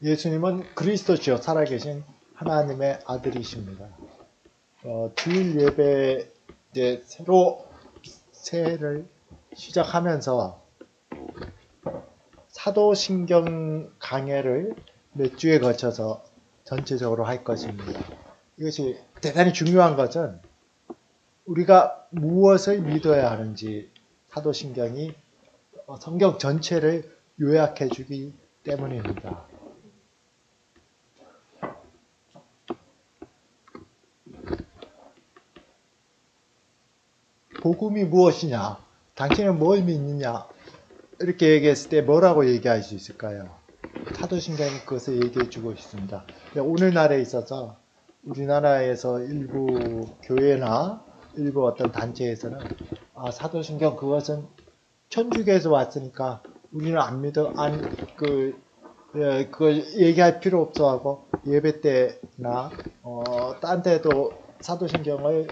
예수님은 그리스도시요 살아계신 하나님의 아들이십니다. 주일 예배 이제 새로 새해를 시작하면서 사도신경 강해를 몇 주에 거쳐서 전체적으로 할 것입니다. 이것이 대단히 중요한 것은 우리가 무엇을 믿어야 하는지 사도신경이 성경 전체를 요약해 주기 때문입니다. 복음이 무엇이냐? 당신은 뭘 믿느냐? 이렇게 얘기했을 때 뭐라고 얘기할 수 있을까요? 사도신경이 그것을 얘기해 주고 있습니다. 오늘날에 있어서 우리나라에서 일부 교회나 일부 어떤 단체에서는 사도신경 그것은 천주교에서 왔으니까 우리는 안 믿어, 그걸 얘기할 필요 없어 하고 예배 때나 딴 때도 사도신경을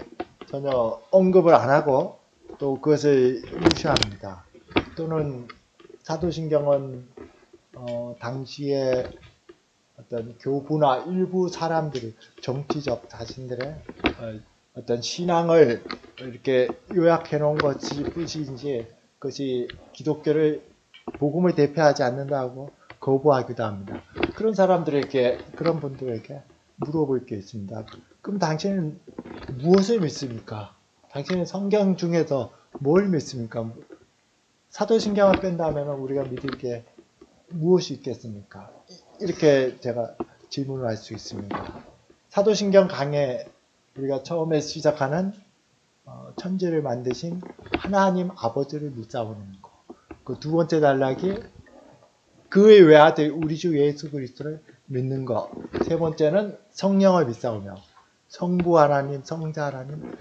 전혀 언급을 안 하고 또 그것을 무시합니다. 또는 사도신경은 당시에 어떤 교부나 일부 사람들이 정치적 자신들의 어떤 신앙을 이렇게 요약해 놓은 것이 뿐이지 그것이 기독교를 복음을 대표하지 않는다고 거부하기도 합니다. 그런 사람들에게 그런 분들에게 물어볼 게 있습니다. 그럼 당신은 무엇을 믿습니까? 당신은 성경 중에서 뭘 믿습니까? 사도신경을 뺀다면 우리가 믿을 게 무엇이 있겠습니까? 이렇게 제가 질문을 할 수 있습니다. 사도신경 강해 우리가 처음에 시작하는 천지를 만드신 하나님 아버지를 믿사오는 것. 그 두 번째 단락이 그의 외아들 우리 주 예수 그리스도를 믿는 것. 세 번째는 성령을 믿사오며 성부 하나님, 성자 하나님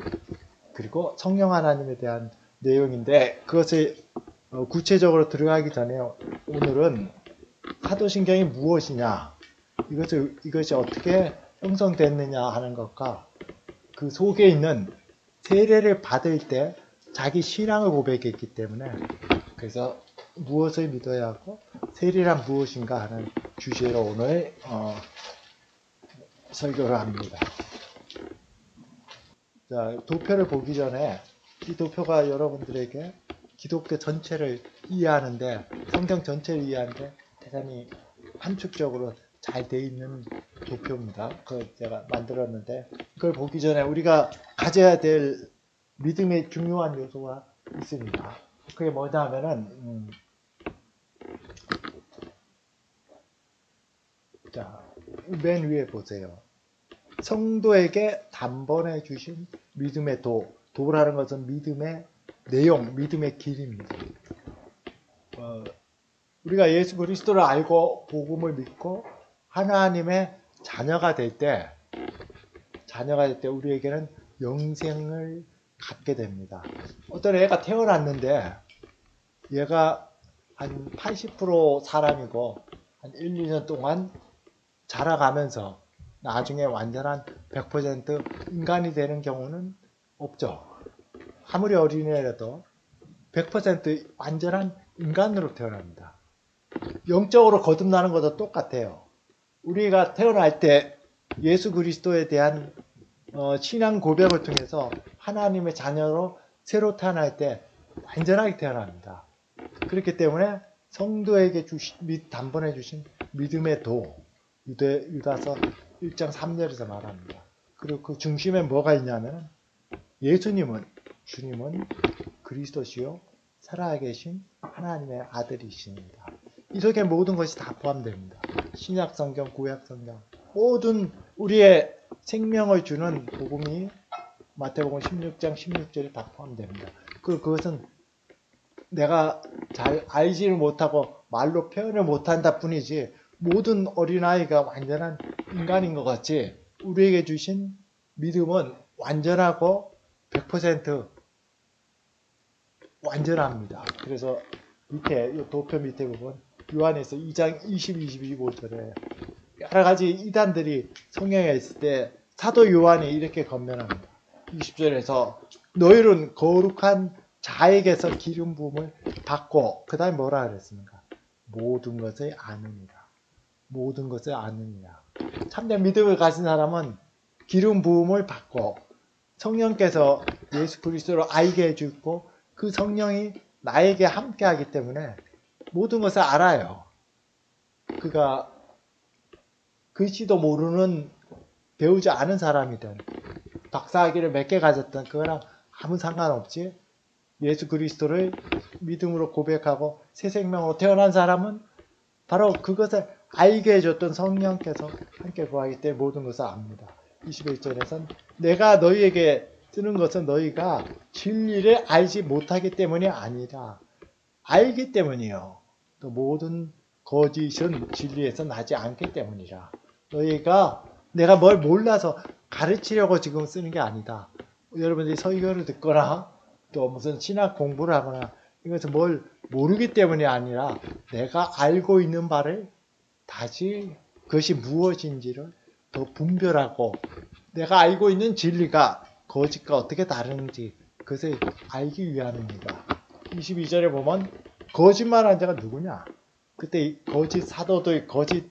그리고 성령 하나님에 대한 내용인데 그것을 구체적으로 들어가기 전에 오늘은 사도신경이 무엇이냐 이것이 어떻게 형성됐느냐 하는 것과 그 속에 있는 세례를 받을 때 자기 신앙을 고백했기 때문에 그래서 무엇을 믿어야 하고 세례란 무엇인가 하는 주제로 오늘 설교를 합니다. 자, 도표를 보기 전에 이 도표가 여러분들에게 기독교 전체를 이해하는데 성경 전체를 이해하는데 대단히 함축적으로 잘 돼 있는 도표입니다. 그걸 제가 만들었는데 그걸 보기 전에 우리가 가져야 될 믿음의 중요한 요소가 있습니다. 그게 뭐냐 하면은 자, 맨 위에 보세요. 성도에게 단번에 주신 믿음의 도라는 것은 믿음의 내용, 믿음의 길입니다. 우리가 예수 그리스도를 알고 복음을 믿고 하나님의 자녀가 될 때 우리에게는 영생을 갖게 됩니다. 어떤 애가 태어났는데 얘가 한 80% 사람이고 한 1, 2년 동안 자라가면서 나중에 완전한 100% 인간이 되는 경우는 없죠. 아무리 어린애라도 100% 완전한 인간으로 태어납니다. 영적으로 거듭나는 것도 똑같아요. 우리가 태어날 때 예수 그리스도에 대한 신앙 고백을 통해서 하나님의 자녀로 새로 태어날 때 완전하게 태어납니다. 그렇기 때문에 성도에게 단번에 주신 믿음의 도, 유다서 1장 3절에서 말합니다. 그리고 그 중심에 뭐가 있냐면 주님은 그리스도시요 살아계신 하나님의 아들이십니다. 이 속에 모든 것이 다 포함됩니다. 신약 성경, 구약 성경 모든 우리의 생명을 주는 복음이 마태복음 16장 16절에 다 포함됩니다. 그것은 내가 잘 알지를 못하고 말로 표현을 못한다 뿐이지 모든 어린아이가 완전한 인간인 것 같이 우리에게 주신 믿음은 완전하고 100% 완전합니다. 그래서 밑에 이 도표 밑에 보면 요한에서 2장 20, 25절에 여러 가지 이단들이 성경에 있을 때 사도 요한이 이렇게 건면합니다. 20절에서 너희는 거룩한 자에게서 기름 부음을 받고 그 다음에 뭐라 그랬습니까? 모든 것을 아느니라. 모든 것을 아느냐. 참된 믿음을 가진 사람은 기름 부음을 받고 성령께서 예수 그리스도를 알게 해주고 그 성령이 나에게 함께 하기 때문에 모든 것을 알아요. 그가 글씨도 모르는 배우지 않은 사람이든 박사학위를 몇 개 가졌든 그거랑 아무 상관없지. 예수 그리스도를 믿음으로 고백하고 새 생명으로 태어난 사람은 바로 그것을 알게 해줬던 성령께서 함께 구하기 때문에 모든 것을 압니다. 21절에서는 내가 너희에게 쓰는 것은 너희가 진리를 알지 못하기 때문이 아니라 알기 때문이요. 또 모든 거짓은 진리에서 나지 않기 때문이라. 너희가 내가 뭘 몰라서 가르치려고 지금 쓰는 게 아니다. 여러분들이 설교를 듣거나 또 무슨 신학 공부를 하거나 이것은 뭘 모르기 때문이 아니라 내가 알고 있는 바를 다시 그것이 무엇인지를 더 분별하고 내가 알고 있는 진리가 거짓과 어떻게 다른지 그것을 알기 위함입니다. 22절에 보면 거짓말한 자가 누구냐? 그때 거짓 사도들, 거짓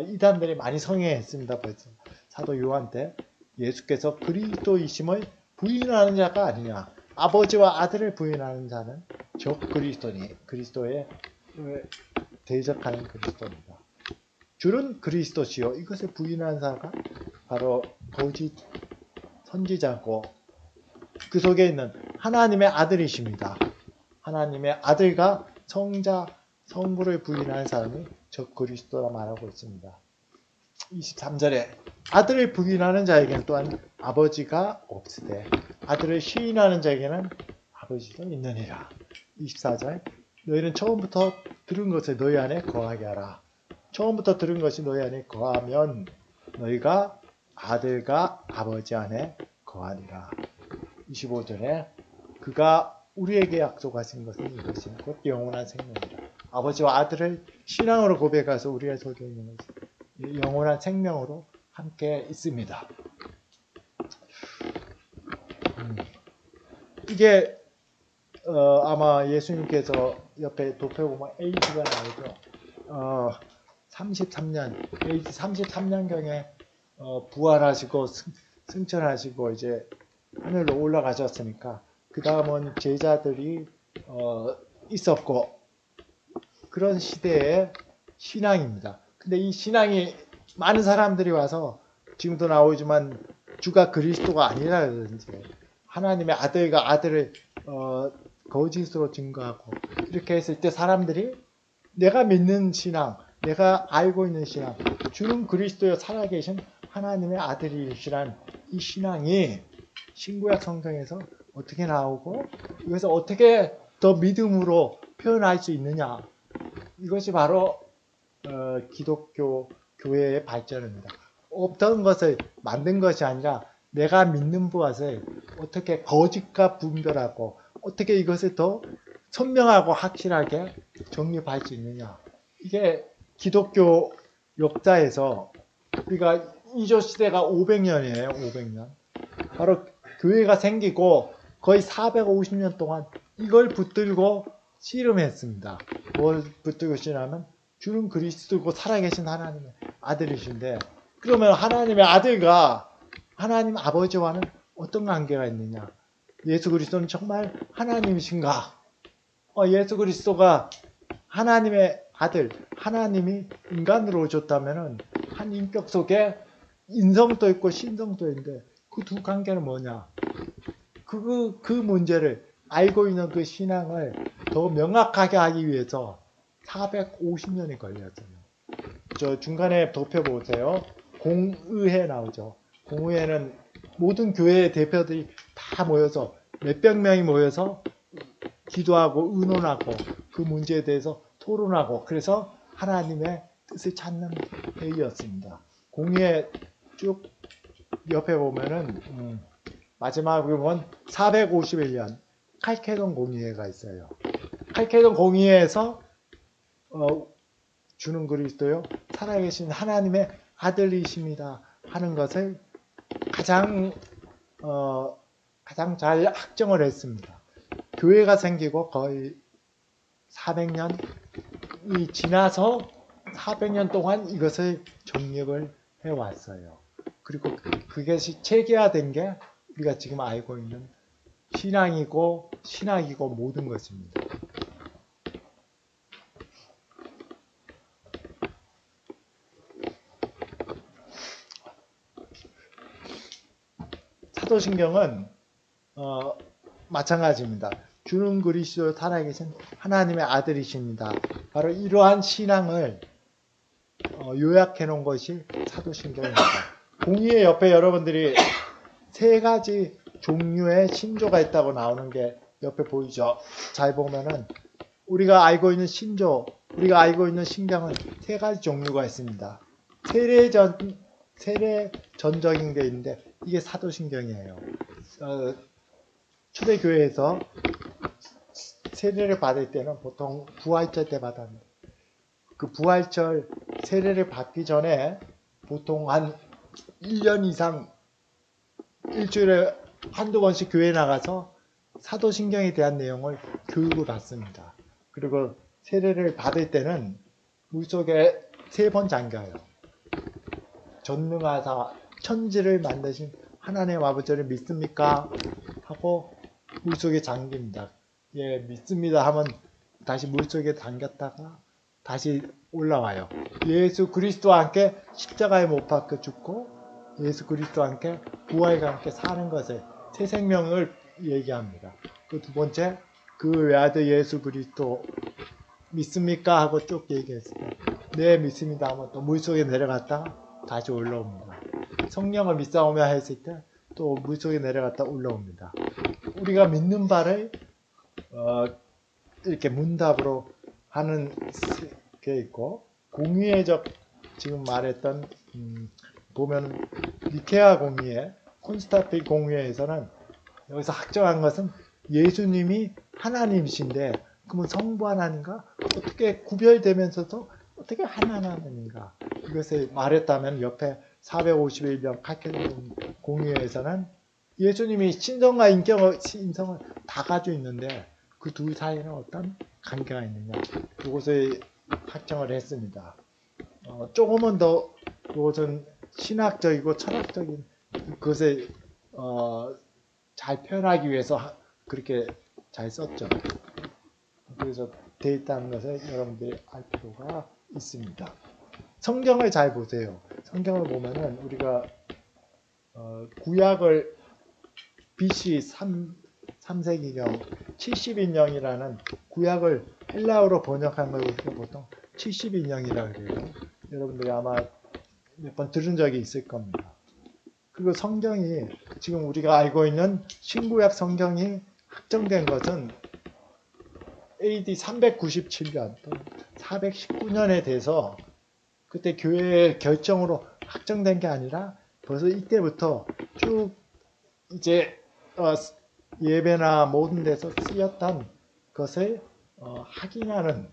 이단들이 많이 성행했습니다. 벌써 사도 요한 때 예수께서 그리스도이심을 부인하는 자가 아니냐. 아버지와 아들을 부인하는 자는 적 그리스도니 그리스도에 대적하는 그리스도입니다. 주는 그리스도시요. 이것을 부인하는 자가 바로 거짓 선지자고 그 속에 있는 하나님의 아들이십니다. 하나님의 아들과 성자, 성부를 부인하는 사람이 적 그리스도라 말하고 있습니다. 23절에 아들을 부인하는 자에게는 또한 아버지가 없으되 아들을 시인하는 자에게는 아버지도 있느니라. 24절 너희는 처음부터 들은 것을 너희 안에 거하게 하라. 처음부터 들은 것이 너희 안에 거하면 너희가 아들과 아버지 안에 거하리라. 25절에 그가 우리에게 약속하신 것은 이것이 곧 영원한 생명이라. 아버지와 아들을 신앙으로 고백해서 우리의 속에 있는 것이 영원한 생명으로 함께 있습니다. 이게 아마 예수님께서 옆에 도표 보면 에이즈가 나오죠. 33년, 에이즈 33년경에 부활하시고 승천하시고 이제 하늘로 올라가셨으니까 그 다음은 제자들이 있었고 그런 시대의 신앙입니다. 근데 이 신앙이 많은 사람들이 와서 지금도 나오지만 주가 그리스도가 아니라 그러든지 하나님의 아들과 아들을 거짓으로 증거하고 이렇게 했을 때 사람들이 내가 믿는 신앙, 내가 알고 있는 신앙, 주는 그리스도여 살아계신 하나님의 아들이시란 이 신앙이 신구약 성경에서 어떻게 나오고 이것을 어떻게 더 믿음으로 표현할 수 있느냐. 이것이 바로 기독교 교회의 발전입니다. 없던 것을 만든 것이 아니라 내가 믿는 것을 어떻게 거짓과 분별하고 어떻게 이것을 더 선명하고 확실하게 정립할 수 있느냐. 이게 기독교 역사에서 우리가 이조 시대가 500년이에요. 500년. 바로 교회가 생기고 거의 450년 동안 이걸 붙들고 씨름했습니다. 뭘 붙들고 씨름하면 주는 그리스도고 살아계신 하나님의 아들이신데 그러면 하나님의 아들과 하나님 아버지와는 어떤 관계가 있느냐? 예수 그리스도는 정말 하나님이신가? 예수 그리스도가 하나님의 아들, 하나님이 인간으로 오셨다면 한 인격 속에 인성도 있고 신성도 있는데 그 두 관계는 뭐냐? 그 문제를 알고 있는 그 신앙을 더 명확하게 하기 위해서 450년이 걸렸어요. 저 중간에 도표 보세요. 공의회 나오죠. 공의회는 모든 교회의 대표들이 다 모여서 몇백 명이 모여서 기도하고 의논하고 그 문제에 대해서 토론하고 그래서 하나님의 뜻을 찾는 회의였습니다. 공의회 쭉 옆에 보면은 마지막으로 보면 451년 칼케돈 공의회가 있어요. 칼케돈 공의회에서 주는 그리스도요 살아계신 하나님의 아들이십니다 하는 것을 가장 잘 확정을 했습니다. 교회가 생기고 거의 400년이 지나서 400년 동안 이것을 정립을 해왔어요. 그리고 그것이 체계화된 게 우리가 지금 알고 있는 신앙이고 신학이고 모든 것입니다. 사도신경은 마찬가지입니다. 주는 그리스도 살아계신 하나님의 아들이십니다. 바로 이러한 신앙을 요약해 놓은 것이 사도신경입니다. 공의의 옆에 여러분들이 세 가지 종류의 신조가 있다고 나오는 게 옆에 보이죠? 잘 보면은 우리가 알고 있는 신조, 우리가 알고 있는 신경은 세 가지 종류가 있습니다. 세례전적인 게 있는데 이게 사도신경이에요. 초대교회에서 세례를 받을 때는 보통 부활절 때 받았는데 그 부활절 세례를 받기 전에 보통 한 1년 이상 일주일에 한두 번씩 교회 나가서 사도신경에 대한 내용을 교육을 받습니다. 그리고 세례를 받을 때는 물속에 3번 잠가요. 전능하사 천지를 만드신 하나님 아버지를 믿습니까? 하고 물속에 잠깁니다. 예, 믿습니다 하면 다시 물속에 잠겼다가 다시 올라와요. 예수 그리스도와 함께 십자가에 못 박혀 죽고 예수 그리스도와 함께 부활과 함께 사는 것을 새 생명을 얘기합니다. 그 두 번째, 그 외아들 예수 그리스도 믿습니까? 하고 쭉 얘기했을 때 네 믿습니다 하면 또 물속에 내려갔다가 다시 올라옵니다. 성령을 믿사오며 했을 때 또 물속에 내려갔다 올라옵니다. 우리가 믿는 바를 이렇게 문답으로 하는 게 있고 공의회적 지금 말했던 보면 니케아 공의회, 콘스탄티노플 공의회에서는 여기서 확정한 것은 예수님이 하나님이신데 그러면 성부 하나님과 어떻게 구별되면서도 어떻게 하나님인가 이것을 말했다면 옆에 451년 칼케돈 공의회에서는 예수님이 신성과 인성을 다 가지고 있는데 그 둘 사이에는 어떤 관계가 있느냐 이것을 확정을 했습니다. 조금은 더 그것은 신학적이고 철학적인 그것을 잘 표현하기 위해서 그렇게 잘 썼죠. 그래서 돼 있다는 것을 여러분들이 알 필요가 있습니다. 성경을 잘 보세요. 성경을 보면은 우리가 구약을 BC 3세기경 70인령이라는 구약을 헬라어로 번역한 걸 우리가 보통 70인령이라고 그래요. 여러분들이 아마 몇 번 들은 적이 있을 겁니다. 그리고 성경이 지금 우리가 알고 있는 신구약 성경이 확정된 것은 AD 397년 또 419년에 돼서 그때 교회의 결정으로 확정된 게 아니라 벌써 이때부터 쭉 이제 예배나 모든 데서 쓰였던 것을 확인하는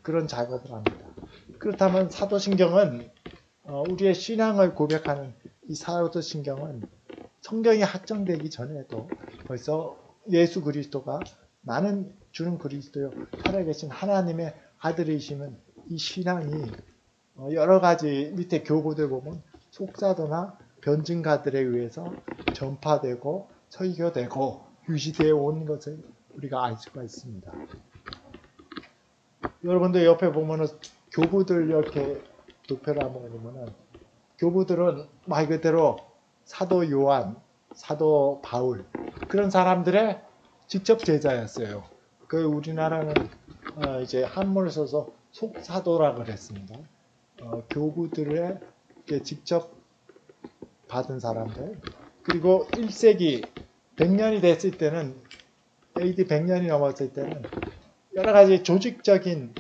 그런 작업을 합니다. 그렇다면 사도신경은 우리의 신앙을 고백하는 이 사도신경은 성경이 확정되기 전에도 벌써 예수 그리스도가 나는 주는 그리스도요 살아계신 하나님의 아들이시면 이 신앙이 여러 가지 밑에 교구들 보면 속사도나 변증가들에 의해서 전파되고 설교되고 유지되어 온 것을 우리가 알 수가 있습니다. 여러분들 옆에 보면은 교부들 이렇게 도표를 한번 보면은 교부들은 말 그대로 사도 요한, 사도 바울 그런 사람들의 직접 제자였어요. 그 우리나라는 이제 한문을 써서 속사도라고 그랬습니다. 교부들의 직접 받은 사람들 그리고 1세기 100년이 됐을 때는 AD 100년이 넘었을 때는 여러 가지 조직적인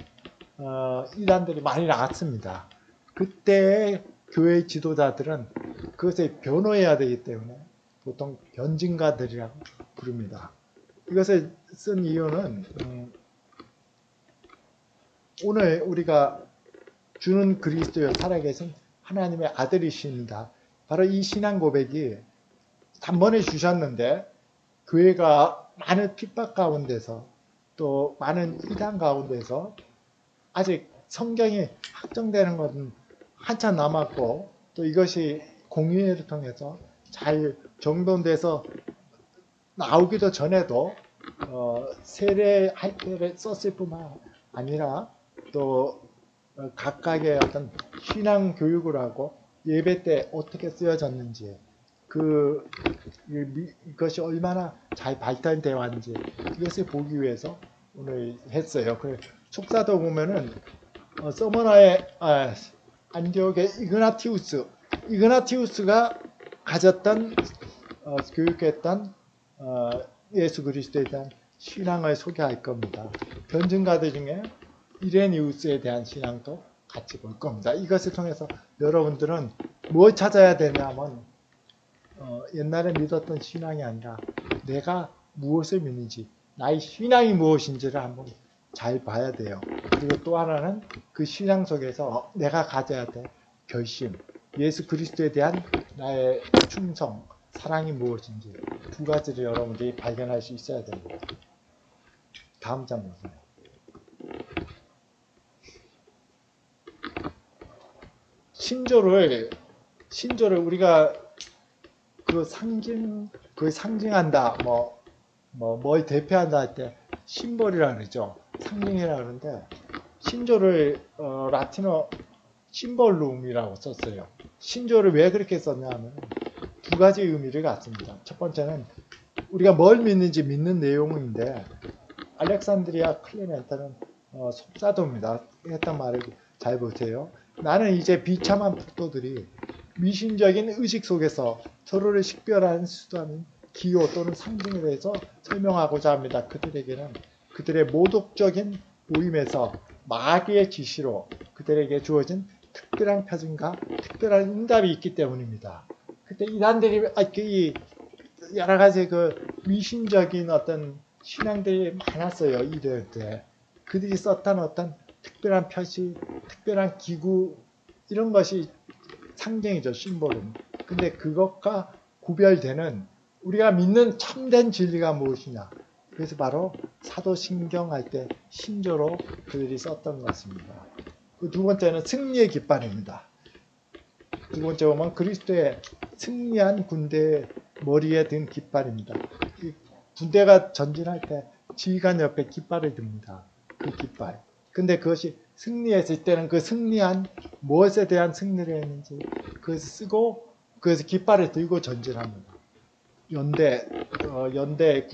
이단들이 많이 나왔습니다. 그때의 교회 지도자들은 그것을 변호해야 되기 때문에 보통 변증가들이라고 부릅니다. 이것을 쓴 이유는 오늘 우리가 주는 그리스도여 살아계신 하나님의 아들이십니다. 바로 이 신앙 고백이 단번에 주셨는데 교회가 많은 핍박 가운데서 또 많은 이단 가운데서 아직 성경이 확정되는 것은 한참 남았고 또 이것이 공의회를 통해서 잘 정돈돼서 나오기도 전에도 세례할 때 썼을 뿐만 아니라 또 각각의 어떤 신앙 교육을 하고 예배 때 어떻게 쓰여졌는지 이것이 얼마나 잘 발달되어 왔는지 이것을 보기 위해서 오늘 했어요. 그 속사도 보면은 서머나의 안디옥의 이그나티우스가 가졌던 교육했던 예수 그리스도에 대한 신앙을 소개할 겁니다. 변증가들 중에 이레니우스에 대한 신앙도 같이 볼 겁니다. 이것을 통해서 여러분들은 뭘 찾아야 되냐면 옛날에 믿었던 신앙이 아니라 내가 무엇을 믿는지 나의 신앙이 무엇인지를 한번 잘 봐야 돼요. 그리고 또 하나는 그 신앙 속에서 내가 가져야 될 결심, 예수 그리스도에 대한 나의 충성, 사랑이 무엇인지 두 가지를 여러분들이 발견할 수 있어야 됩니다. 다음 장 보세요. 신조를 우리가 상징한다, 뭘 대표한다 할 때 심벌이라 그러죠. 상징이라 그러는데 신조를 라틴어 심벌룸이라고 썼어요. 신조를 왜 그렇게 썼냐면 두 가지 의미를 갖습니다. 첫 번째는 우리가 뭘 믿는지 믿는 내용인데 알렉산드리아 클레멘트는 속사도입니다. 했던 말을 잘 보세요. 나는 이제 비참한 폭도들이 미신적인 의식 속에서 서로를 식별하는 수단인 기호 또는 상징에 대해서 설명하고자 합니다. 그들에게는 그들의 모독적인 모임에서 마귀의 지시로 그들에게 주어진 특별한 표준과 특별한 응답이 있기 때문입니다. 그때 이단들이 여러 가지 미신적인 어떤 신앙들이 많았어요. 이럴 때 그들이 썼던 어떤 특별한 표시, 특별한 기구 이런 것이 상징이죠. 심볼은. 근데 그것과 구별되는 우리가 믿는 참된 진리가 무엇이냐. 그래서 바로 사도신경 할 때 신조로 그들이 썼던 것입니다. 그 두 번째는 승리의 깃발입니다. 두 번째 보면 그리스도의 승리한 군대의 머리에 든 깃발입니다. 이 군대가 전진할 때 지휘관 옆에 깃발을 듭니다. 그 깃발. 근데 그것이 승리했을 때는 그 승리한 무엇에 대한 승리를 했는지 그것을 쓰고 그래서 깃발을 들고 전진합니다. 군대의 연대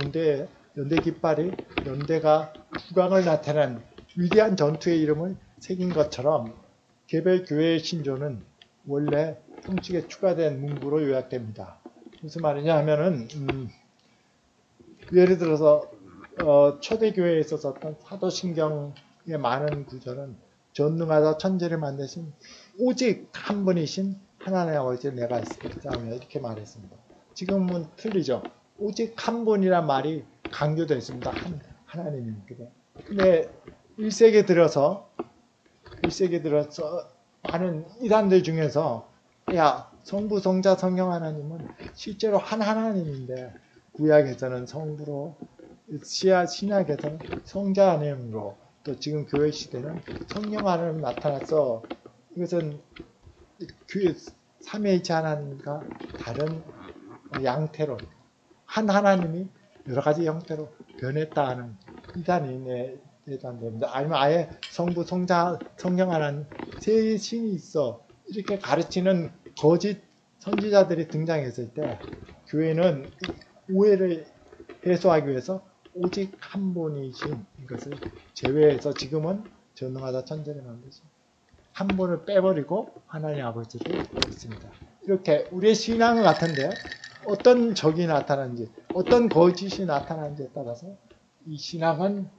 깃발이 연대가 국왕을 나타낸 위대한 전투의 이름을 새긴 것처럼 개별 교회의 신조는 원래 형식에 추가된 문구로 요약됩니다. 무슨 말이냐 하면은 예를 들어서 초대교회에 있었던 사도신경의 많은 구절은 전능하다 천지를 만드신 오직 한 분이신 하나님의 아버지를 내가 있사오며 이렇게 말했습니다. 지금은 틀리죠. 오직 한 분이란 말이 강조되어 있습니다. 하나님입니다. 근데 1세기 들어서 많은 이단들 중에서 성부, 성자, 성령 하나님은 실제로 한 하나님인데 구약에서는 성부로 신약에서는 성자 하나님으로 또 지금 교회 시대는 성령 하나님 나타나서 이것은 삼위일체 하나님과 다른 양태로 한 하나님이 여러 가지 형태로 변했다 하는 이단인의 예단됩니다. 아니면 아예 성부, 성자, 성령 하나님 세 신이 있어 이렇게 가르치는 거짓 선지자들이 등장했을 때 교회는 오해를 해소하기 위해서 오직 한 분이신 이것을 제외해서 지금은 전능하다 천지를 만드신 한 분을 빼버리고 하나님 아버지를 믿습니다. 이렇게 우리의 신앙은 같은데 어떤 적이 나타나는지 어떤 거짓이 나타나는지에 따라서 이 신앙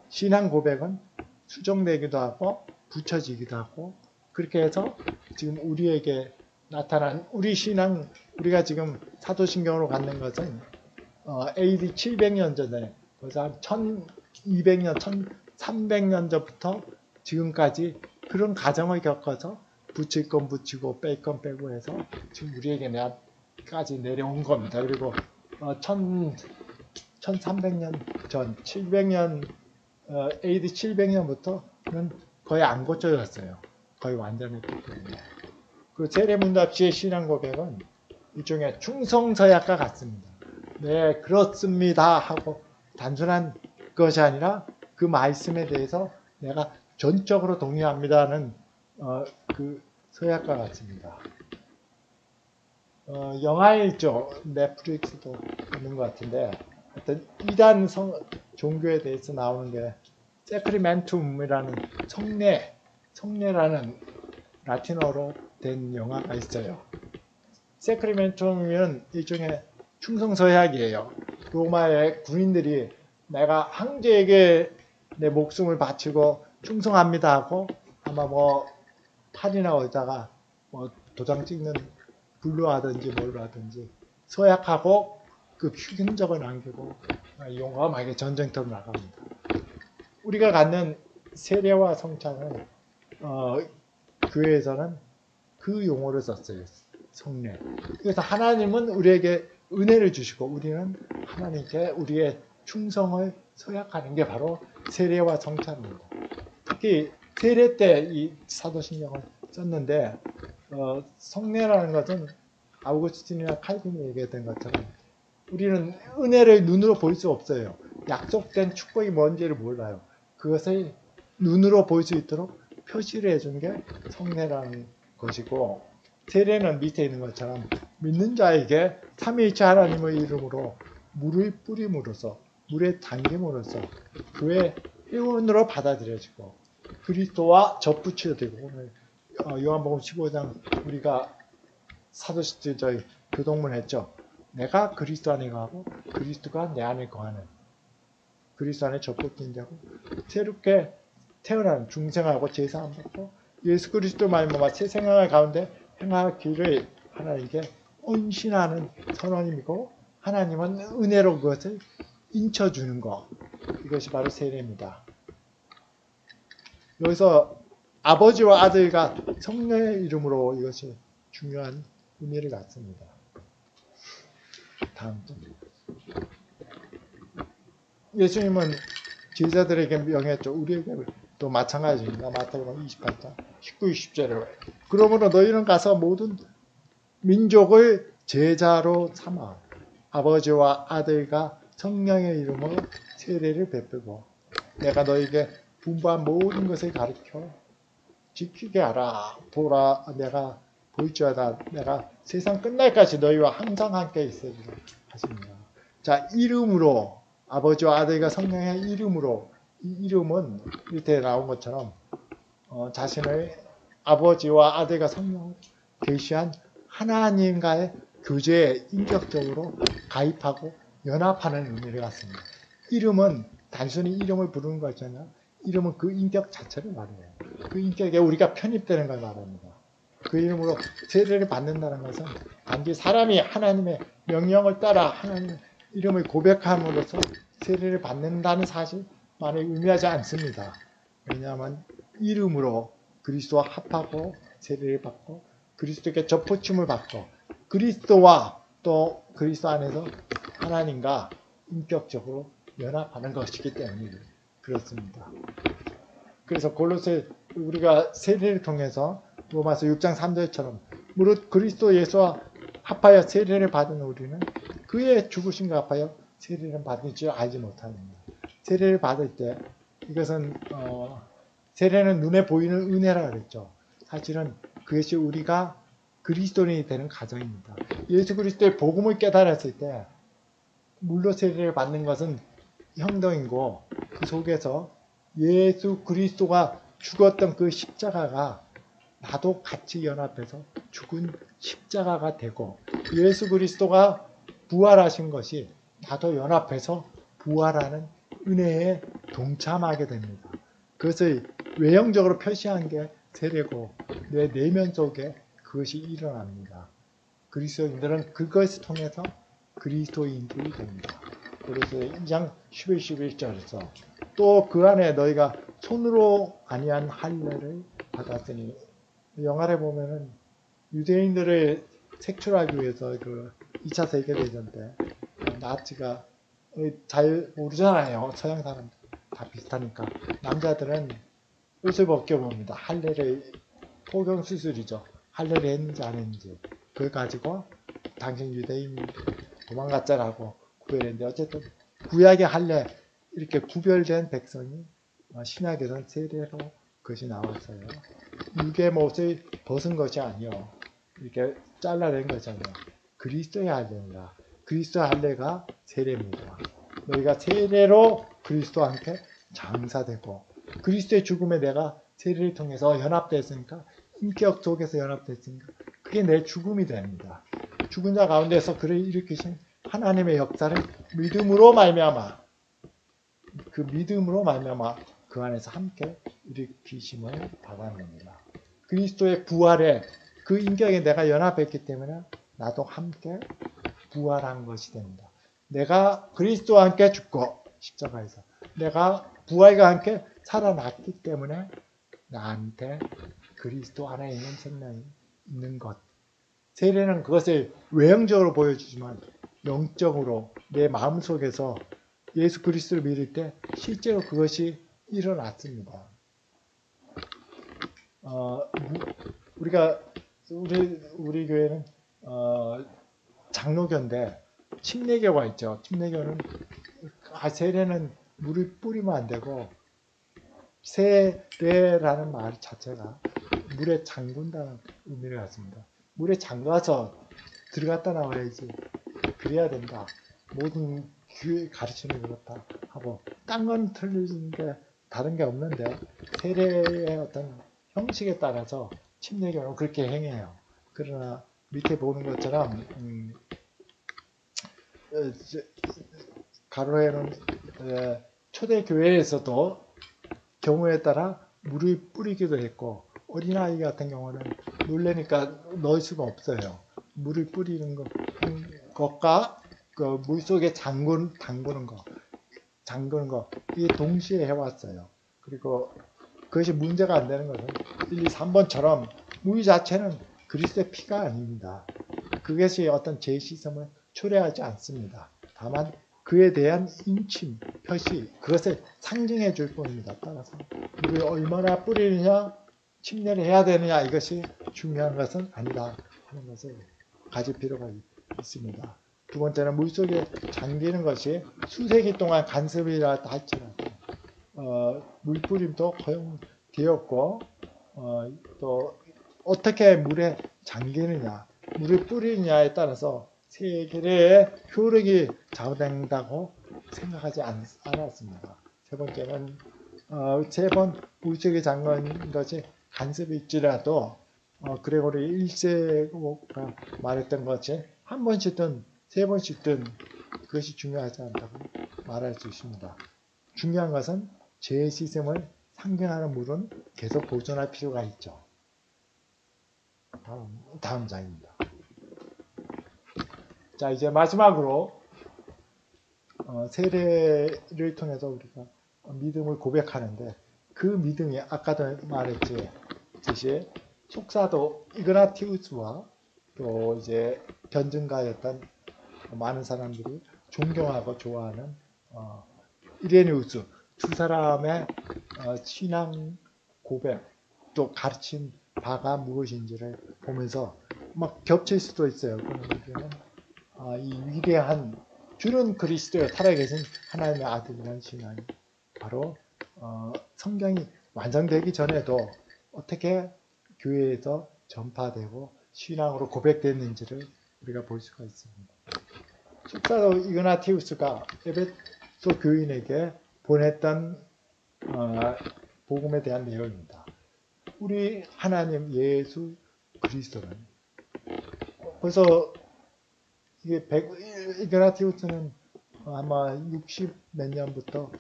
고백은 수정되기도 하고 붙여지기도 하고 그렇게 해서 지금 우리에게 나타난 우리 신앙 우리가 지금 사도신경으로 갖는 것은 AD 700년 전에 그래서 한 1200년, 1300년 전부터 지금까지 그런 과정을 겪어서 붙일 건 붙이고 뺄 건 빼고 해서 지금 우리에게까지 내려온 겁니다. 그리고 1300년 전, 700년, AD 700년부터는 거의 안 고쳐졌어요. 거의 완전했기 때문에. 그 세례문답시의 신앙 고백은 일종의 충성서약과 같습니다. 네, 그렇습니다 하고 단순한 것이 아니라 그 말씀에 대해서 내가 전적으로 동의합니다는 그 서약과 같습니다. 영화에 있죠. 넷플릭스도 있는 것 같은데 어떤 이단 종교에 대해서 나오는 게 세크리멘툼이라는 성례라는 라틴어로 된 영화가 있어요. 세크리멘툼은 일종의 충성서약이에요. 로마의 군인들이 내가 황제에게 내 목숨을 바치고 충성합니다 하고 아마 뭐 팔이나 어디다가 뭐 도장 찍는 불로 하든지 뭘로 하든지 서약하고 그 흔적을 남기고 용감하게 전쟁터로 나갑니다. 우리가 갖는 세례와 성찬은 교회에서는 그 용어를 썼어요. 성례. 그래서 하나님은 우리에게 은혜를 주시고 우리는 하나님께 우리의 충성을 서약하는 게 바로 세례와 성찬입니다. 특히 세례 때 이 사도신경을 썼는데 성례라는 것은 아우구스틴이나 칼빈이 얘기했던 것처럼 우리는 은혜를 눈으로 볼 수 없어요. 약속된 축복이 뭔지를 몰라요. 그것을 눈으로 볼 수 있도록 표시를 해준 게 성례라는 것이고 세례는 밑에 있는 것처럼 믿는 자에게 삼위일체 하나님의 이름으로 물을 뿌림으로써 물에 담김으로써 그의 회원으로 받아들여지고 그리스도와 접붙여지고 오늘 요한복음 15장 우리가 사도시대 저희 교동문 했죠. 내가 그리스도 안에 거하고 그리스도가 내 안에 거하는 그리스도 안에 접붙인 자고 새롭게 태어난 중생하고 제사함 받고 예수 그리스도 말미암아 새 생활 가운데 행하기를 하나님께 헌신하는 선언이고 하나님은 은혜로 그것을 인쳐주는 것 이것이 바로 세례입니다. 여기서 아버지와 아들과 성령의 이름으로 이것이 중요한 의미를 갖습니다. 다음 점. 예수님은 제자들에게 명했죠. 우리에게 또 마찬가지입니다. 마태복음 28장 19, 20절에 그러므로 너희는 가서 모든 민족을 제자로 삼아 아버지와 아들과 성령의 이름으로 세례를 베풀고 내가 너희에게 분부한 모든 것을 가르쳐 지키게 하라. 보라 내가 볼지어다 내가 세상 끝날까지 너희와 항상 함께 있으리라 하십니다. 자, 이름으로 아버지와 아들과 성령의 이름으로 이 이름은 밑에 나온 것처럼 자신을 아버지와 아들과 성령을 계시한 하나님과의 교제에 인격적으로 가입하고 연합하는 의미를 갖습니다. 이름은 단순히 이름을 부르는 것이 아니라 이름은 그 인격 자체를 말해요. 그 인격에 우리가 편입되는 걸 말합니다. 그 이름으로 세례를 받는다는 것은 단지 사람이 하나님의 명령을 따라 하나님의 이름을 고백함으로써 세례를 받는다는 사실만을 의미하지 않습니다. 왜냐하면 이름으로 그리스도와 합하고 세례를 받고 그리스도께 접붙임을 받고 그리스도와 또 그리스도 안에서 하나님과 인격적으로 연합하는 것이기 때문에 그렇습니다. 그래서 골로새 우리가 세례를 통해서 로마서 6장 3절처럼 무릇 그리스도 예수와 합하여 세례를 받은 우리는 그의 죽으심과 합하여 세례를 받을 줄 알지 못합니다. 세례를 받을 때 이것은 세례는 눈에 보이는 은혜라 그랬죠. 사실은 그것이 우리가 그리스도인이 되는 과정입니다. 예수 그리스도의 복음을 깨달았을 때 물로 세례를 받는 것은 형동이고 그 속에서 예수 그리스도가 죽었던 그 십자가가 나도 같이 연합해서 죽은 십자가가 되고 예수 그리스도가 부활하신 것이 나도 연합해서 부활하는 은혜에 동참하게 됩니다. 그것을 외형적으로 표시한 게 세례고 내 내면 속에 그것이 일어납니다. 그리스도인들은 그것을 통해서 그리스도인들이 됩니다. 그래서 2장 11, 11절에서 또 그 안에 너희가 손으로 아니한 할례를 받았으니 영화를 보면은 유대인들을 색출하기 위해서 그 2차 세계대전 때 나치가 잘 모르잖아요. 서양 사람 다 비슷하니까 남자들은 옷을 벗겨봅니다. 할례를 포경 수술이죠. 할례를 했는지 안 했는지 그걸 가지고 당신 유대인 도망갔자라고 구별했는데 어쨌든 구약의 할례 이렇게 구별된 백성이 신약에서는 세례로 그것이 나왔어요. 유괴못을 벗은 것이 아니요 이렇게 잘라낸 것이 아니요 그리스도의 할례입니다. 그리스도의 할례가 세례입니다. 너희가 세례로 그리스도와 함께 장사되고 그리스도의 죽음에 내가 세례를 통해서 연합됐으니까 인격 속에서 연합됐으니까 그게 내 죽음이 됩니다. 죽은 자 가운데서 그를 일으키신 하나님의 역사를 믿음으로 말미암아 그 믿음으로 말미암아 그 안에서 함께 일으키심을 받아냅니다. 그리스도의 부활에 그 인격에 내가 연합했기 때문에 나도 함께 부활한 것이 됩니다. 내가 그리스도와 함께 죽고 십자가에서 내가 부활과 함께 살아났기 때문에 나한테 그리스도 안에 있는 생명이 있는 것. 세례는 그것을 외형적으로 보여주지만 영적으로 내 마음속에서 예수 그리스도를 믿을 때 실제로 그것이 일어났습니다. 우리 교회는 장로교인데 침례교가 있죠. 침례교는 세례는 물을 뿌리면 안 되고 세례라는 말 자체가 물에 잠근다는 의미를 갖습니다. 물에 잠가서 들어갔다 나와야지 그래야 된다. 모든 교회 가르치는 그렇다 하고 딴 건 틀린 게 다른 게 없는데 세례의 어떤 형식에 따라서 침례교는 그렇게 행해요. 그러나 밑에 보는 것처럼 가로에는 초대교회에서도 경우에 따라 물을 뿌리기도 했고 어린아이 같은 경우는 놀래니까 넣을 수가 없어요. 물을 뿌리는 것과 그 물속에 담그는 거 이게 동시에 해왔어요. 그리고 그것이 문제가 안 되는 것은 1, 2, 3번처럼 물 자체는 그리스도의 피가 아닙니다. 그것이 어떤 재시섬을 초래하지 않습니다. 다만 그에 대한 인침, 표시, 그것을 상징해 줄 뿐입니다. 따라서 물을 얼마나 뿌리느냐, 침례를 해야 되느냐 이것이 중요한 것은 아니다 하는 것을 가질 필요가 있습니다. 두 번째는 물속에 잠기는 것이 수세기 동안 간섭이라 할지라도 물뿌림도 허용되었고 또 어떻게 물에 잠기느냐, 물을 뿌리느냐에 따라서 세계의 효력이 좌우된다고 생각하지 않았습니다. 세 번째는 세 번 물속에 잠긴 것이 간섭일지라도 그레고리 1세가 말했던 것이 한 번씩든 세 번씩든 그것이 중요하지 않다고 말할 수 있습니다. 중요한 것은 죄의 씻음을 상징하는 물은 계속 보존할 필요가 있죠. 다음 장입니다. 자, 이제 마지막으로 세례를 통해서 우리가 믿음을 고백하는데 그 믿음이 아까도 말했듯이 속사도 이그나티우스와 또 이제 변증가였던 많은 사람들이 존경하고 좋아하는 이레니우스 두 사람의 신앙 고백 또 가르친 바가 무엇인지를 보면서 막 겹칠 수도 있어요. 그러면 이 위대한 주는 그리스도에 살아계신 하나님의 아들이라는 신앙이 바로 성경이 완성되기 전에도 어떻게 교회에서 전파되고 신앙으로 고백됐는지를 우리가 볼 수가 있습니다. 숙사도 이그나티우스가 에베소 교인에게 보냈던 복음에 대한 내용입니다. 우리 하나님 예수 그리스도는 벌써 이그나티우스는 아마 60 몇 년부터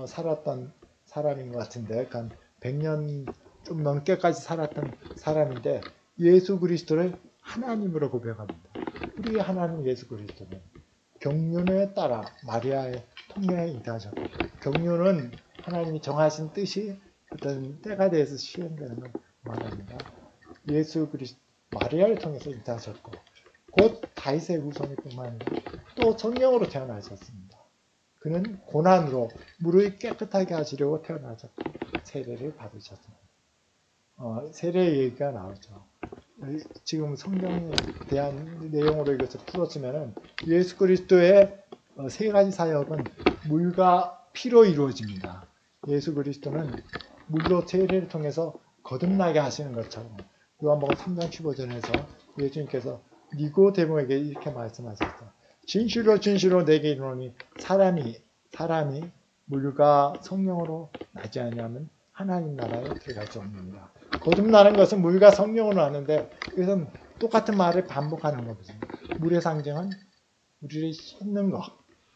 살았던 사람인 것 같은데, 그러니까 100년 좀 넘게까지 살았던 사람인데 예수 그리스도를 하나님으로 고백합니다. 우리 하나님 예수 그리스도는 경륜에 따라 마리아의 통례에 잉태하셨고, 경륜은 하나님이 정하신 뜻이 어떤 때가 돼서 시행되는 걸 말합니다. 예수 그리스도 마리아를 통해서 잉태하셨고 곧 다윗의 후손이뿐만 아니라 또 성령으로 태어나셨습니다. 그는 고난으로 물을 깨끗하게 하시려고 태어나셨고 세례를 받으셨습니다. 세례 얘기가 나오죠. 지금 성경에 대한 내용으로 이것을 풀었으면은 예수 그리스도의 세 가지 사역은 물과 피로 이루어집니다. 예수 그리스도는 물로 세례를 통해서 거듭나게 하시는 것처럼 요한복음 3장 15절에서 예수님께서 니고데모에게 이렇게 말씀하셨어요. 진실로 진실로 내게 이르노니 사람이 물과 성령으로 나지 아니하면 하나님 나라에 들어갈 수 없느니라. 거듭나는 것은 물과 성령으로 나는데 이것은 똑같은 말을 반복하는 겁니다. 물의 상징은 우리를 씻는 것,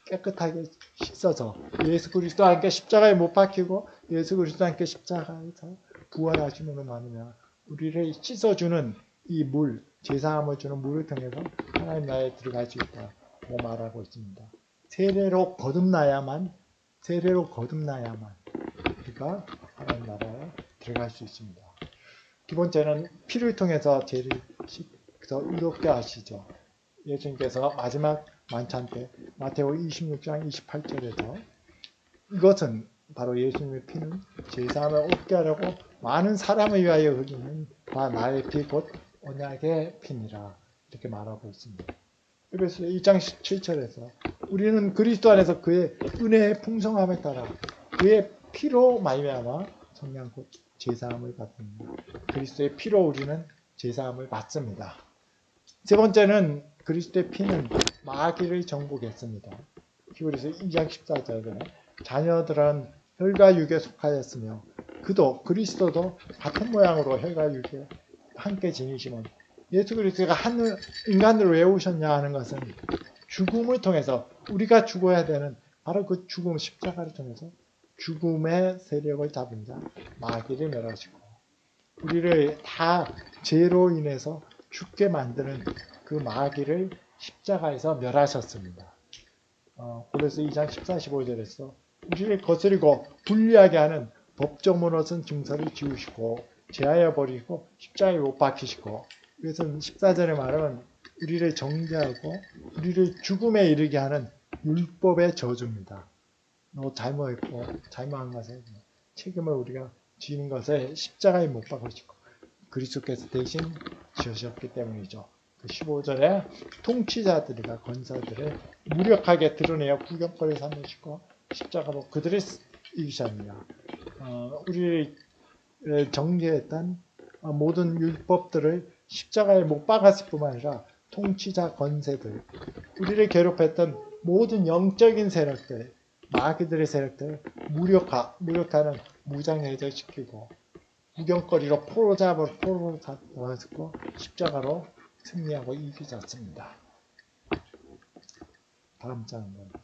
깨끗하게 씻어서 예수 그리스도와 함께 십자가에 못 박히고 예수 그리스도와 함께 십자가에서 부활하심으로 말미암아 우리를 씻어주는 이 물, 제사함을 주는 물을 통해서 하나님 나라에 들어갈 수 있다고 말하고 있습니다. 세례로 거듭나야만 우리가 하나님 나라에 들어갈 수 있습니다. 두 번째는 피를 통해서 죄를 씻어 의롭게 하시죠. 예수님께서 마지막 만찬 때 마태복음 26장 28절에서 이것은 바로 예수님의 피는 제사함을 얻게 하려고 많은 사람을 위하여 흘리는 다 나의 피 곧 언약의 피니라 이렇게 말하고 있습니다. 그래서 2장 17절에서 우리는 그리스도 안에서 그의 은혜의 풍성함에 따라 그의 피로 말미암아 성령 곧 제사함을 받습니다. 그리스도의 피로 우리는 제사함을 받습니다. 세 번째는 그리스도의 피는 마귀를 정복했습니다. 히브리서 2장 14절에 자녀들은 혈과 육에 속하였으며 그리스도도 같은 모양으로 혈과 육에 함께 지니시면 예수 그리스도가 인간으로 왜 오셨냐 하는 것은 죽음을 통해서 우리가 죽어야 되는 바로 그 죽음 십자가를 통해서 죽음의 세력을 잡은 자 마귀를 멸하시고 우리를 다 죄로 인해서 죽게 만드는 그 마귀를 십자가에서 멸하셨습니다. 고린도서 2장 14, 15절에서 우리를 거스리고 불리하게 하는 법적 무너진 증서를 지우시고 제하여 버리고 십자가에 못 박히시고 그래서 14절에 말하면 우리를 정죄하고 우리를 죽음에 이르게 하는 율법의 저주입니다. 너 잘못했고 잘못한 것에 책임을 우리가 지는 것에 십자가에 못 박으시고 그리스도께서 대신 지으셨기 때문이죠. 그 15절에 통치자들과 권사들을 무력하게 드러내어 구경거리 삼으시고 십자가로 그들을 이기셨느냐. 우리를 정죄했던 모든 율법들을 십자가에 못 박았을 뿐만 아니라 통치자 권세들, 우리를 괴롭혔던 모든 영적인 세력들, 마귀들의 세력들을 무력화는 무장해제시키고 구경거리로 포로 잡았고 십자가로 승리하고 이기셨습니다. 다음 장입니다.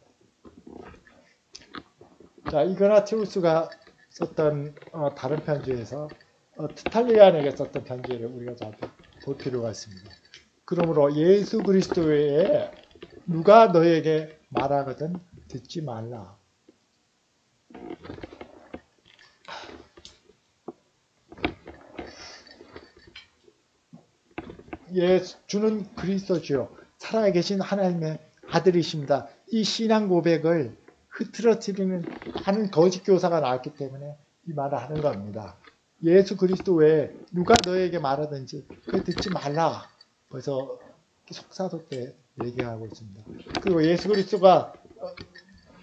자, 이그나티우스가 썼던 다른 편지에서 트탈리안에게 썼던 편지를 우리가 잘 볼 필요가 있습니다. 그러므로 예수 그리스도 외에 누가 너에게 말하거든 듣지 말라. 주는 그리스도시요 살아계신 하나님의 아들이십니다. 이 신앙 고백을 흐트러뜨리는 하는 거짓 교사가 나왔기 때문에 이 말을 하는 겁니다. 예수 그리스도 외에 누가 너에게 말하든지 그걸 듣지 말라. 그래서 속사롭게 얘기하고 있습니다. 그리고 예수 그리스도가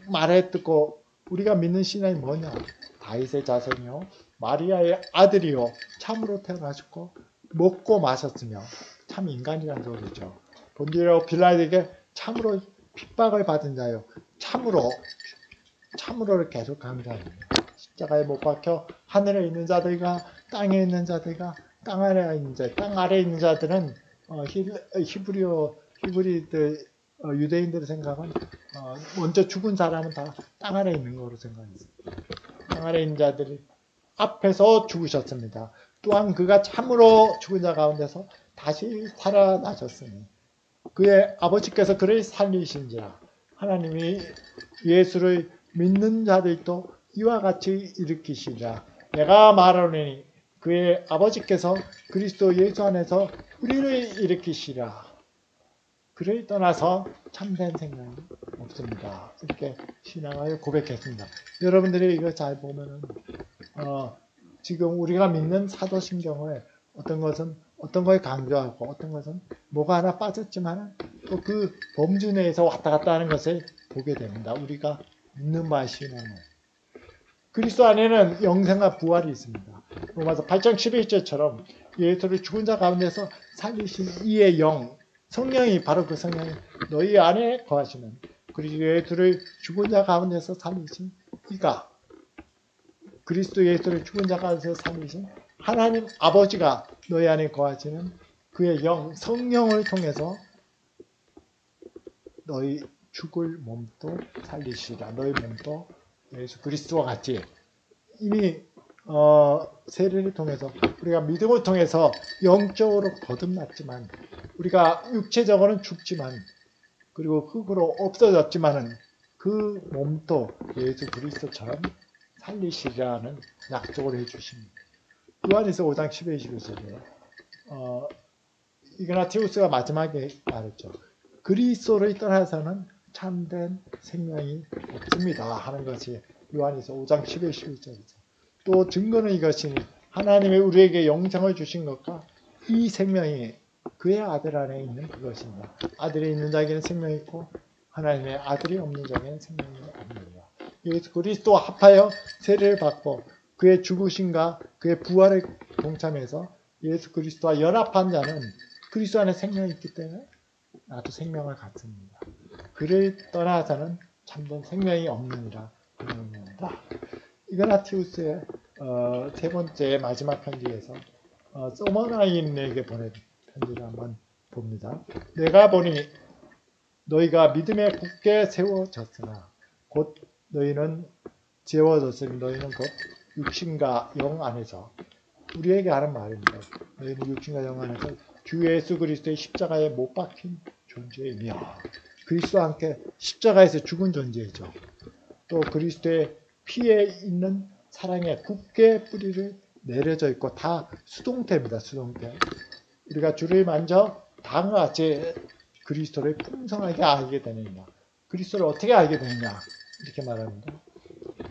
말해 듣고 우리가 믿는 신앙이 뭐냐? 다윗의 자손이요 마리아의 아들이요 참으로 태어나셨고 먹고 마셨으며 참 인간이란 소리죠. 본디오 빌라에게 참으로 핍박을 받은 자요 참으로를 계속 강조합니다. 십자가에 못 박혀 하늘에 있는 자들과 땅에 있는 자들과 땅 아래에 있는 자, 땅 아래에 있는 자들은 히브리들 유대인들의 생각은 먼저 죽은 사람은 다 땅 아래에 있는 거로 생각했습니다. 땅 아래에 있는 자들이 앞에서 죽으셨습니다. 또한 그가 참으로 죽은 자 가운데서 다시 살아나셨으니 그의 아버지께서 그를 살리신지라. 하나님이 예수를 믿는 자들도 이와 같이 일으키시리라. 내가 말하노니 그의 아버지께서 그리스도 예수 안에서 우리를 일으키시리라. 그를 떠나서 참된 생각이 없습니다. 이렇게 신앙을 고백했습니다. 여러분들이 이거 잘 보면은 지금 우리가 믿는 사도신경을 어떤 것은 어떤 걸 강조하고 어떤 것은 뭐가 하나 빠졌지만 또 그 범주 내에서 왔다 갔다 하는 것을 보게 됩니다. 우리가 믿는 바의 신앙은 그리스도 안에는 영생과 부활이 있습니다. 로마서 8장 11절처럼 예수를 죽은 자 가운데서 살리신 이의 영, 성령이 바로 그 성령이 너희 안에 거하시는 그리고 예수를 죽은 자 가운데서 살리신 이가 그리스도 예수를 죽은 자 가운데서 살리신 하나님 아버지가 너희 안에 거하시는 그의 영, 성령을 통해서 너희 죽을 몸도 살리시라. 너희 몸도 예수 그리스도와 같이 이미 세례를 통해서 우리가 믿음을 통해서 영적으로 거듭났지만 우리가 육체적으로는 죽지만 그리고 흙으로 없어졌지만은 그 몸도 예수 그리스도처럼 살리시라는 약속을 해주십니다. 요한에서 5장 10에 21절에 이그나티우스가 마지막에 말했죠. 그리스도를 떠나서는 참된 생명이 없습니다 하는 것이 요한에서 5장 10에 11절이죠. 또 증거는 이것이니 하나님의 우리에게 영생을 주신 것과 이 생명이 그의 아들 안에 있는 그것입니다. 아들이 있는 자에게는 생명이 있고 하나님의 아들이 없는 자에게는 생명이 없느니라. 예수 그리스도와 합하여 세례를 받고 그의 죽으심과 그의 부활에 동참해서 예수 그리스도와 연합한 자는 그리스도 안에 생명이 있기 때문에 나도 생명을 갖습니다. 그를 떠나서는 참된 생명이 없느니라. 이그나티우스의 세 번째 마지막 편지에서 소머나인에게 보낸 편지를 한번 봅니다. 내가 보니 너희가 믿음에 굳게 세워졌으나 곧 너희는 재워졌으니 너희는 곧 육신과 영 안에서 우리에게 하는 말입니다. 너희는 육신과 영 안에서 주 예수 그리스도의 십자가에 못 박힌 존재이며 그리스도와 함께 십자가에서 죽은 존재이죠. 또 그리스도의 피에 있는 사랑에 굳게 뿌리를 내려져 있고 다 수동태입니다. 수동태. 우리가 주를 만져 다음과 같이 그리스도를 풍성하게 알게 되느냐. 그리스도를 어떻게 알게 되느냐. 이렇게 말합니다.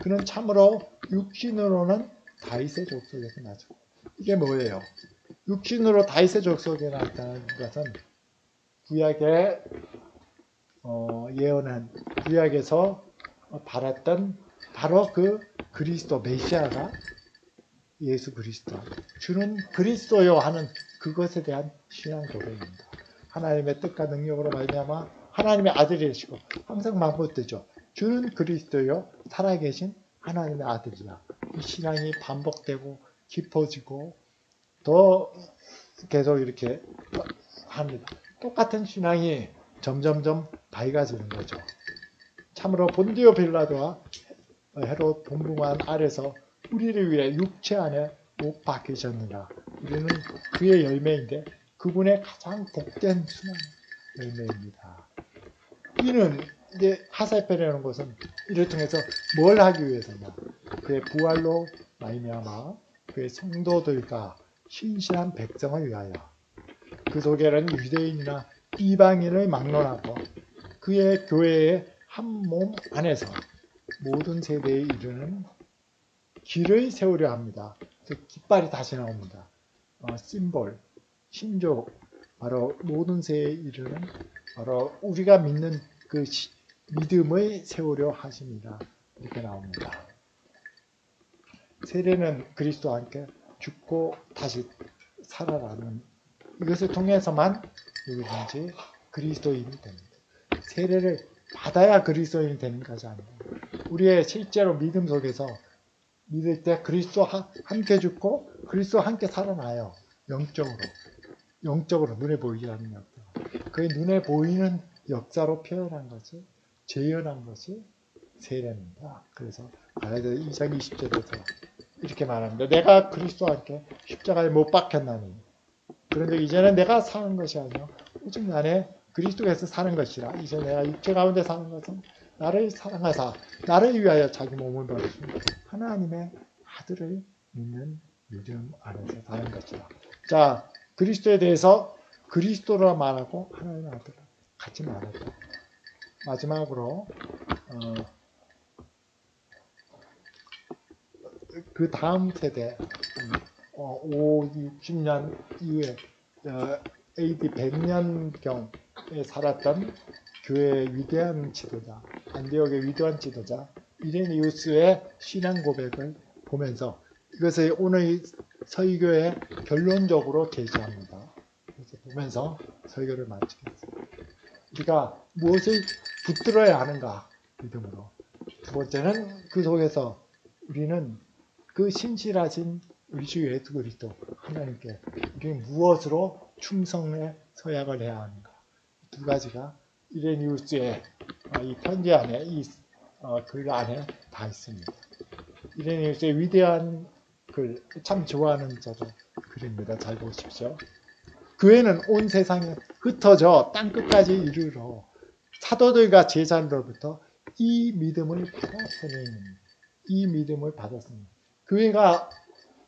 그는 참으로 육신으로는 다윗의 족속에서 나죠. 이게 뭐예요? 육신으로 다윗의 족속에 나타나는 것은 구약에 예언한 구약에서 바랐던 바로 그 그리스도 메시아가 예수 그리스도 주는 그리스도요 하는 그것에 대한 신앙 고백입니다. 하나님의 뜻과 능력으로 말미암아 하나님의 아들이 되시고 항상 반복되죠. 주는 그리스도요 살아계신 하나님의 아들이다. 이 신앙이 반복되고 깊어지고 더 계속 이렇게 합니다. 똑같은 신앙이 점점점 밝아지는 거죠. 참으로 본디오 빌라도와 헤롯 본부관 아래서 우리를 위해 육체 안에 못 박히셨느냐. 우리는 그의 열매인데 그분의 가장 복된 순한 열매입니다. 이는 이제 하살표라는 것은 이를 통해서 뭘 하기 위해서냐. 그의 부활로 말미암아 그의 성도들과 신실한 백성을 위하여 그 속에는 유대인이나 이방인을 막론하고 그의 교회의 한 몸 안에서 모든 세대에 이르는 길을 세우려 합니다. 깃발이 다시 나옵니다. 심볼, 신조, 바로 모든 세대에 이르는 바로 우리가 믿는 그 믿음을 세우려 하십니다. 이렇게 나옵니다. 세례는 그리스도와 함께 죽고 다시 살아나는 이것을 통해서만 누구든지 그리스도인이 됩니다. 세례를 받아야 그리스도인이 되는 것이 아니라 우리의 실제로 믿음 속에서 믿을 때 그리스도와 함께 죽고 그리스도와 함께 살아나요. 영적으로 눈에 보이지 않는 역사. 그 눈에 보이는 역사로 표현한 것이 재현한 것이 세례입니다. 그래서 갈라디아 2장 20절에서 이렇게 말합니다. 내가 그리스도와 함께 십자가에 못 박혔나니 그런데 이제는 내가 사는 것이 아니요 오직 나의 그리스도에서 사는 것이라. 이제 내가 육체 가운데 사는 것은 나를 사랑하사 나를 위하여 자기 몸을 버리신 하나님의 아들을 믿는 믿음 안에서 사는 것이라. 자, 그리스도에 대해서 그리스도라 말하고 하나님의 아들을 같이 말하죠. 마지막으로 그 다음 세대 5, 60년 이후에 AD 100년경에 살았던 교회의 위대한 지도자, 안디옥의 위대한 지도자 이레니우스의 신앙 고백을 보면서 이것을 오늘 설교에 결론적으로 제시합니다. 그래서 보면서 설교를 마치겠습니다. 우리가 무엇을 붙들어야 하는가? 믿음으로. 두 번째는 그 속에서 우리는 그 신실하신 우리 주 예수 그리스도 하나님께 우리는 무엇으로 충성의 서약을 해야 하는가? 두 가지가 이레니우스의 이 편지 안에 이 글 안에 다 있습니다. 이레니우스의 위대한 글, 참 좋아하는 저도 글입니다. 잘 보십시오. 교회는 온 세상에 흩어져 땅끝까지 이르러 사도들과 제자들로부터 이 믿음을 받았으니 이 믿음을 받았습니다. 교회가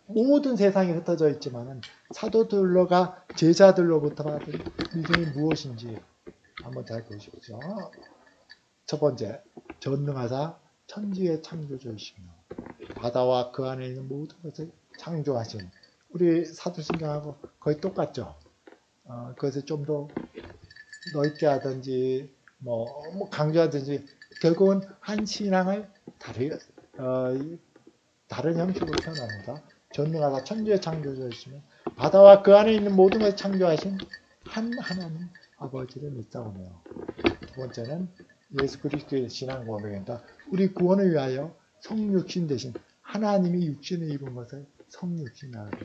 모든 세상에 흩어져 있지만은 사도들과 제자들로부터 받은 믿음이 무엇인지 한번 잘 보십시오. 첫 번째, 전능하사 천지의 창조주이시며 바다와 그 안에 있는 모든 것을 창조하신 우리 사도신경하고 거의 똑같죠. 그것을 좀 더 넓게 하든지 뭐 강조하든지 결국은 한 신앙을 다른 형식으로 표현합니다. 전능하사 천지의 창조주이시며 바다와 그 안에 있는 모든 것을 창조하신 한 하나님 아버지를 믿사오며 두 번째는 예수 그리스도의 신앙 고백입니다. 우리 구원을 위하여 성육신 대신 하나님이 육신을 입은 것을 성육신이라고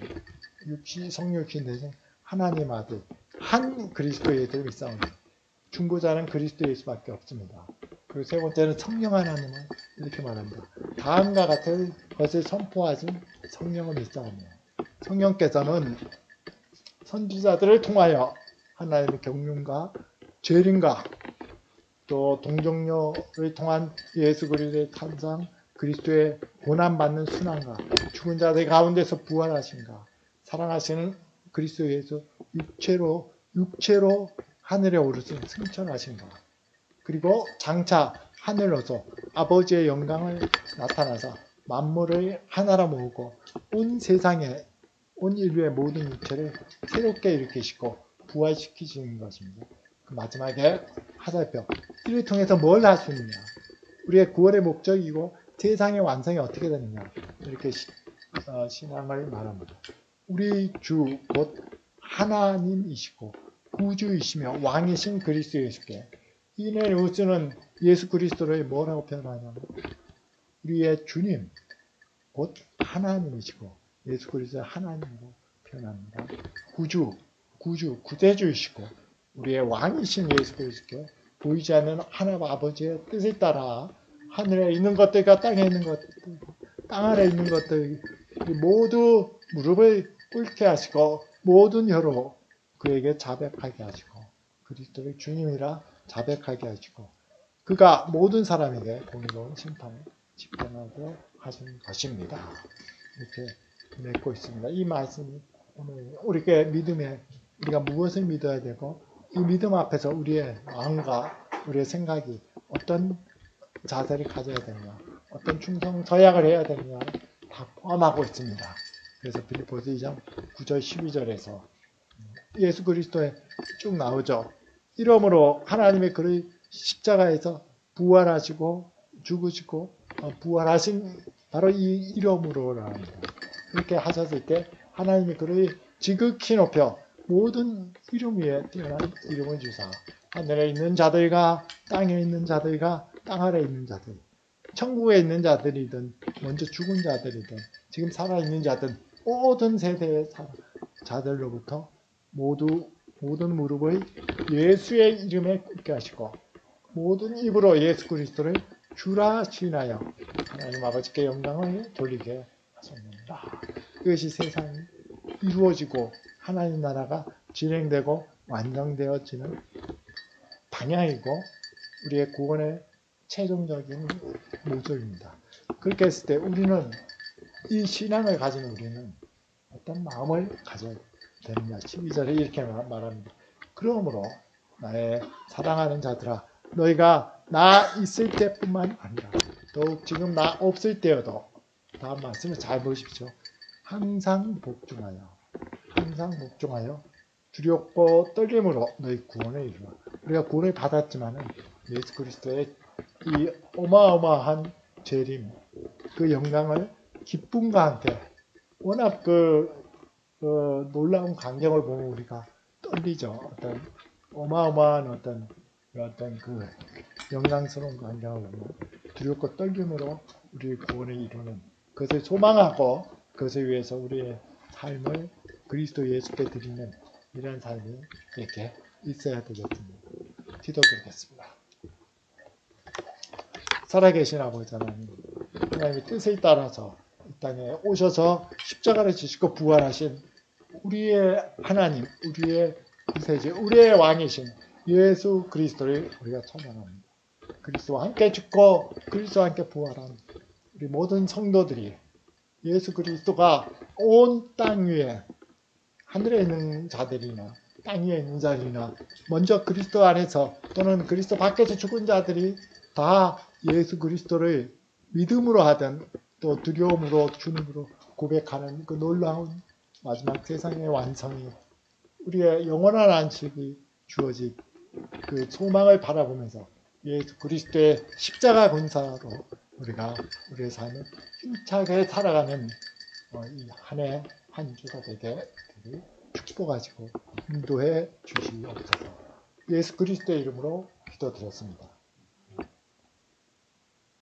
성육신 대신 하나님 아들 한 그리스도 예수를 믿사오며 중보자는 그리스도 예수밖에 없습니다. 그리고 세 번째는 성령 하나님은 이렇게 말합니다. 다음과 같은 것을 선포하신 성령을 믿사오며 성령께서는 선지자들을 통하여 하나님의 경륜과 재림과 또 동정녀를 통한 예수 그리스도의 탄생, 그리스도의 고난받는 순환과 죽은 자들 가운데서 부활하신가, 사랑하시는 그리스도 예수 육체로 하늘에 오르신 승천하신가, 그리고 장차 하늘로서 아버지의 영광을 나타나서 만물을 하나로 모으고 온 세상에 온 인류의 모든 육체를 새롭게 일으키시고 부활시키시는 것입니다. 그 마지막에 화살표 이를 통해서 뭘 할 수 있느냐, 우리의 구원의 목적이고 세상의 완성이 어떻게 되느냐, 이렇게 신앙을 말합니다. 우리 주 곧 하나님이시고 구주이시며 왕이신 그리스도 예수께 이레니우스는 예수 그리스도를 뭐라고 표현하냐면 우리의 주님 곧 하나님이시고 예수 그리스도의 하나님으로 표현합니다. 구세주이시고 우리의 왕이신 예수 그리스도께 보이지 않는 하나님 아버지의 뜻을 따라 하늘에 있는 것들과 땅에 있는 것들, 땅 아래 있는 것들 모두 무릎을 꿇게 하시고 모든 혀로 그에게 자백하게 하시고 그리스도를 주님이라 자백하게 하시고 그가 모든 사람에게 공의로운 심판을 집행하게 하신 것입니다. 이렇게 맺고 있습니다. 이 말씀이 오늘 우리가 우리가 무엇을 믿어야 되고 이 믿음 앞에서 우리의 마음과 우리의 생각이 어떤 자세를 가져야 되느냐, 어떤 충성 서약을 해야 되느냐 다 포함하고 있습니다. 그래서 빌립보서 2장 9절 12절에서 예수 그리스도에 쭉 나오죠. 이러므로 하나님의 그를 십자가에서 부활하시고 죽으시고 부활하신 바로 이 이름으로라 합니다. 이렇게 하셨을 때 하나님이 그를 지극히 높여 모든 이름 위에 뛰어난 이름을 주사 하늘에 있는 자들과 땅에 있는 자들과 땅 아래에 있는 자들, 천국에 있는 자들이든 먼저 죽은 자들이든 지금 살아있는 자들, 모든 세대의 자들로부터 모든 무릎을 예수의 이름에 꿇게 하시고 모든 입으로 예수 그리스도를 주라 시인하여 하나님 아버지께 영광을 돌리게 하셨습니다. 그것이 세상이 이루어지고 하나님 나라가 진행되고 완성되어지는 방향이고 우리의 구원의 최종적인 모습입니다. 그렇게 했을 때 우리는 이 신앙을 가진 우리는 어떤 마음을 가져야 되느냐. 12절에 이렇게 말합니다. 그러므로 나의 사랑하는 자들아 너희가 나 있을 때뿐만 아니라 더욱 지금 나 없을 때여도 다음 말씀을 잘 보십시오. 항상 복종하여, 항상 복종하여 두렵고 떨림으로 너희 구원을 이루어. 우리가 구원을 받았지만은 예수 그리스도의 이 어마어마한 재림, 그 영광을 기쁨과 함께, 워낙 그 놀라운 광경을 보면 우리가 떨리죠. 어떤 어마어마한 어떤 그 영광스러운 광경을 보면 두렵고 떨림으로 우리 구원을 이루는 그것을 소망하고 그것을 위해서 우리의 삶을 그리스도 예수께 드리는 이런 삶이 이렇게 있어야 되겠습니다. 기도드리겠습니다. 살아계신 아버지 하나님, 하나님의 뜻에 따라서 이 땅에 오셔서 십자가를 지시고 부활하신 우리의 하나님, 우리의 구세주, 우리의 왕이신 예수 그리스도를 우리가 찬양합니다. 그리스도와 함께 죽고 그리스도와 함께 부활한 우리 모든 성도들이 예수 그리스도가 온 땅 위에 하늘에 있는 자들이나 땅 위에 있는 자들이나 먼저 그리스도 안에서 또는 그리스도 밖에서 죽은 자들이 다 예수 그리스도를 믿음으로 하든 또 두려움으로 주님으로 고백하는 그 놀라운 마지막 세상의 완성이 우리의 영원한 안식이 주어질 그 소망을 바라보면서 예수 그리스도의 십자가 군사로 우리가 우리의 삶을 힘차게 살아가는 이 한 해 한 주가 되게 축복하시고 인도해 주시옵소서. 예수 그리스도의 이름으로 기도드렸습니다.